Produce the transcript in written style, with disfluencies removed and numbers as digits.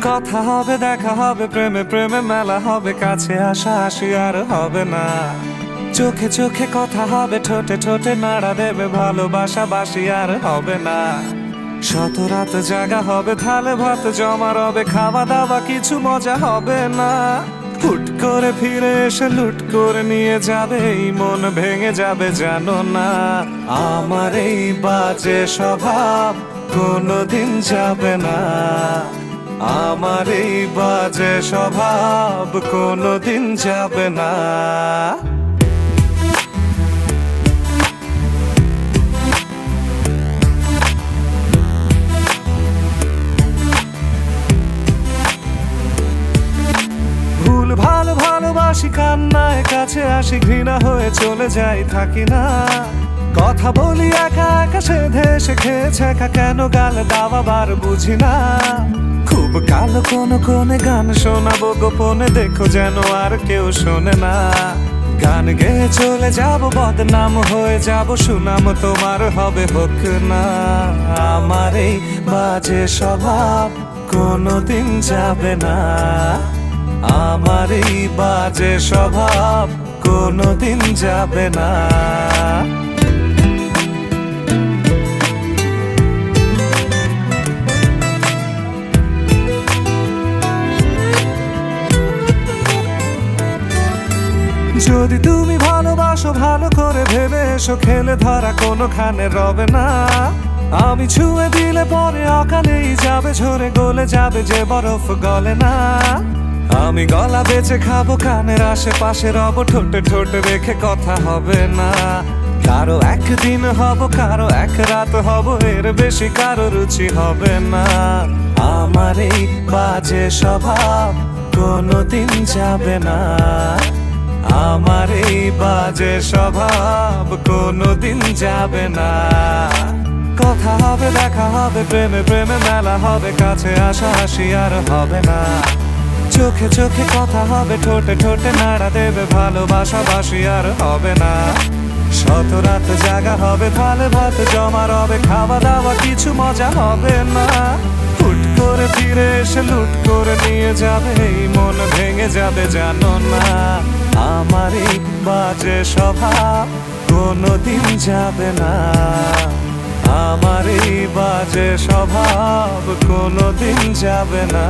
কথা হবে, দেখা হবে, প্রেমে প্রেমে মেলা হবে, কাছে আসা আসি আর হবে না। চোখে চোখে কথা হবে, ঠোঁটে ঠোঁটে নাড়া দেবে, ভালোবাসা বাসি আর হবে না। শত রাত জাগা হবে, থালে ভাত জমা রবে, খাওয়া দাওয়া কিছু মজা হবে না। হুট করে ফিরে এসে লুট করে নিয়ে যাবে, এই মন ভেঙে যাবে জানো না। আমার এই বাজে স্বভাব কোনোদিন যাবে না, আমার এই বাজে স্বভাব কোনোদিন যাবে না। ভুল ভালো ভালোবাসি, কান্নায় কাছে আসি, ঘৃণা হয়ে চলে যাই থাকি না। কথা বলি একা একা, সেধে এসে খেয়েছে একা, কেন গাল দাওয়াবার বুঝি না। খুব কালো কোনো কোনে গান শোনাবো গোপনে, দেখো যেন আর কেউ শোনে না। গান গেয়ে চলে যাব, বদনাম হয়ে যাব, সুনাম তোমার হবে হোক না। আমার এই বাজে স্বভাব কোনোদিন যাবে না, আমার এই বাজে স্বভাব কোনোদিন যাবে না। যদি তুমি ভালোবাসো ভালো করে ভেবে এসো, খেলে ধরা কোনোখানে রবে না। আমি ছুঁয়ে দিলে পরে অকালেই যাবে ঝরে, গলে যাবে যে বরফ গলে না। আমি গলা বেঁচে খাবো, কানের আশেপাশে রব, ঠোঁটে ঠোঁটে রেখে কথা হবে না। কারো একদিন হব, কারো এক রাত হব, এর বেশি কারো রুচি হবে না। আমার এই বাজে স্বভাব কোনোদিন যাবে না, আমার এই বাজে স্বভাব কোনোদিন যাবে না। কথা হবে, দেখা হবে, প্রেমে প্রেমে মেলা হবে, কাছে আসা আসি আর হবে না। চোখে চোখে কথা হবে, ঠোঁটে ঠোঁটে নাড়া দেবে, ভালোবাসা বাসি আর হবে না। শত রাত জাগা হবে, থালে ভাত জমা রবে, খাওয়া দাওয়া কিছু মজা হবে না। হুট করে ফিরে এসে লুট করে নিয়ে যাবে, এই মন ভেঙে যাবে জানো না। আমার এই বাজে স্বভাব কোনোদিন যাবে না, আমার এই বাজে স্বভাব কোনোদিন যাবে না।